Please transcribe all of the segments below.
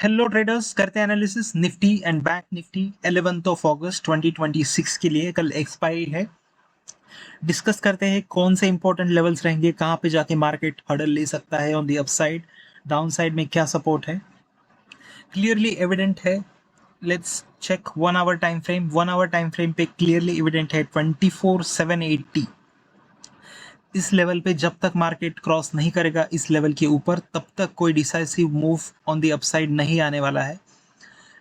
Hello traders, करते हैं analysis Nifty and bank Nifty 11 of अगस्त 2026 के लिए। कल एक्सपायरी है। डिस्कस करते हैं कौन से इंपॉर्टेंट लेवल्स रहेंगे, कहाँ पे जाके मार्केट हर्डल ले सकता है, on the upside down side में क्या सपोर्ट है। क्लियरली एविडेंट है। Let's check 1 hour time frame. 1 hour time frame पे क्लियरली एविडेंट है 24,780। इस लेवल पे जब तक मार्केट क्रॉस नहीं करेगा इस लेवल के ऊपर, तब तक कोई decisive move on the upside नहीं आने वाला है।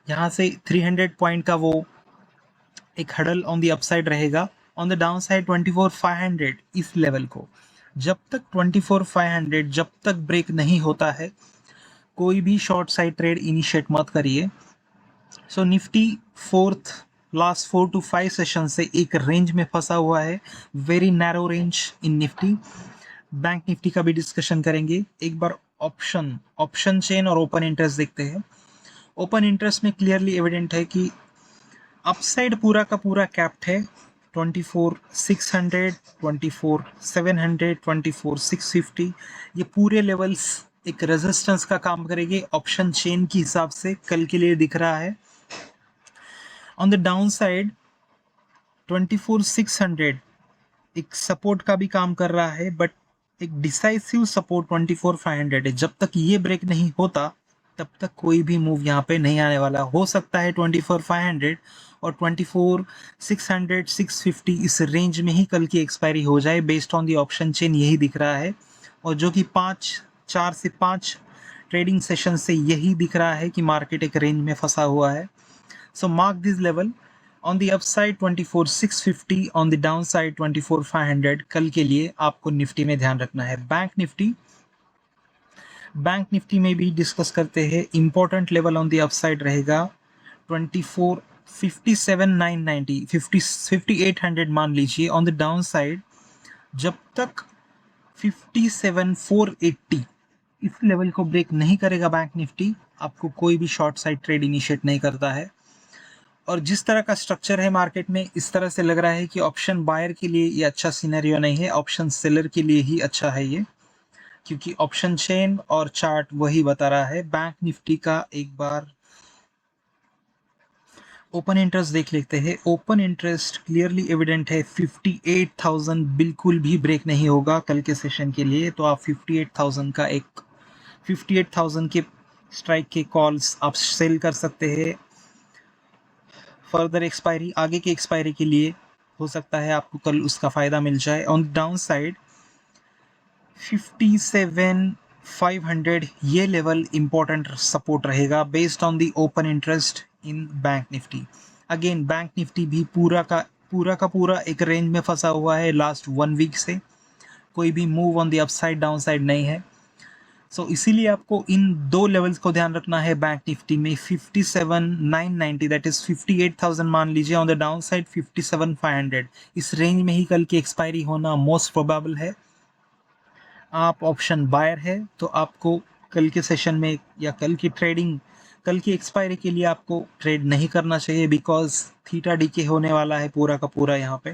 यहाँ से 300 पॉइंट का वो एक हडल ऑन दी अपसाइड रहेगा। ऑन द डाउन साइड 24,500 इस लेवल को जब तक 24,500 जब तक ब्रेक नहीं होता है, कोई भी शॉर्ट साइड ट्रेड इनिशिएट मत करिए। So Nifty fourth last 4 to 5 session से एक रेंज में फंसा हुआ है, very narrow range in Nifty. Bank Nifty का भी डिस्कशन करेंगे। एक बार ऑप्शन चेन और ओपन इंटरेस्ट देखते हैं। ओपन इंटरेस्ट में क्लियरली एविडेंट है कि अपसाइड पूरा का पूरा कैप्ड है। 24,600, 24,700, 24,650 ये पूरे लेवल्स एक रेजिस्टेंस का काम करेंगे ऑप्शन चेन के हिसाब से कल के लिए दिख रहा है। ऑन द डाउन साइड 24,600 एक सपोर्ट का भी काम कर रहा है, बट एक डिसाइसिव सपोर्ट 24,500 है। जब तक ये ब्रेक नहीं होता तब तक कोई भी मूव यहाँ पे नहीं आने वाला। हो सकता है 24,500 और 24,600 650 इस रेंज में ही कल की एक्सपायरी हो जाए, based on the option chain यही दिख रहा है। और जो कि 4 से 5 ट्रेडिंग सेशन से यही दिख रहा है कि मार्केट एक रेंज में फंसा हुआ है। So mark this level. On the upside 24,650, on the down side 24,500 कल के लिए आपको निफ्टी में ध्यान रखना है। बैंक निफ्टी में भी डिस्कस करते हैं। Important level on the upside रहेगा 54,57,990, 5800 मान लीजिए। ऑन द डाउन साइड जब तक 57,480 इस लेवल को ब्रेक नहीं करेगा बैंक निफ्टी, आपको कोई भी शॉर्ट साइड ट्रेड इनिशिएट नहीं करता है। और जिस तरह का स्ट्रक्चर है मार्केट में, इस तरह से लग रहा है कि ऑप्शन बायर के लिए ये अच्छा सिनेरियो नहीं है, ऑप्शन सेलर के लिए ही अच्छा है ये, क्योंकि ऑप्शन चेन और चार्ट वही बता रहा है। बैंक निफ्टी का एक बार ओपन इंटरेस्ट देख लेते हैं। ओपन इंटरेस्ट क्लियरली एविडेंट है 58,000 बिल्कुल भी ब्रेक नहीं होगा कल के सेशन के लिए। तो आप 58,000 के स्ट्राइक के कॉल्स आप सेल कर सकते हैं। फर्दर एक्सपायरी, आगे की एक्सपायरी के लिए हो सकता है आपको कल उसका फ़ायदा मिल जाए। ऑन डाउन साइड 57,500 ये लेवल इंपॉर्टेंट सपोर्ट रहेगा, based on the open interest in bank Nifty. Again bank Nifty भी पूरा का पूरा एक रेंज में फंसा हुआ है लास्ट 1 वीक से। कोई भी move on the upside down side नहीं है। सो इसीलिए आपको इन दो लेवल्स को ध्यान रखना है। बैंक निफ्टी में 57,990 दैट इज 58,000 मान लीजिए। ऑन द डाउन साइड 57,500 इस रेंज में ही कल की एक्सपायरी होना मोस्ट प्रोबेबल है। आप ऑप्शन बायर है तो आपको कल के सेशन में या कल की ट्रेडिंग, कल की एक्सपायरी के लिए आपको ट्रेड नहीं करना चाहिए, बिकॉज थीटा डीके होने वाला है पूरा का पूरा। यहाँ पे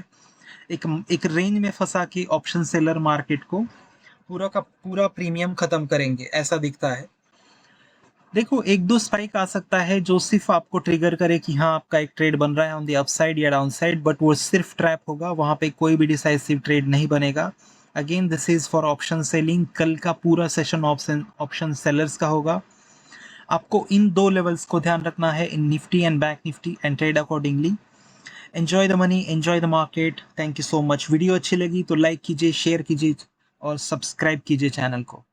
एक रेंज में फंसा के ऑप्शन सेलर मार्केट को पूरा का पूरा प्रीमियम खत्म करेंगे, ऐसा दिखता है। देखो, एक दो स्पाइक आ सकता है जो सिर्फ आपको ट्रिगर करे कि हाँ आपका एक ट्रेड बन रहा है ऑन द अपसाइड या डाउन साइड, बट वो सिर्फ ट्रैप होगा, वहां पे कोई भी डिसाइसिव ट्रेड नहीं बनेगा। Again this is for option selling. कल का पूरा सेशन ऑप्शन सेलर्स का होगा। आपको इन दो लेवल्स को ध्यान रखना है इन Nifty and bank Nifty, and trade accordingly. Enjoy the money, enjoy the market. Thank you so much. Video अच्छी लगी तो लाइक कीजिए, शेयर कीजिए और सब्सक्राइब कीजिए चैनल को।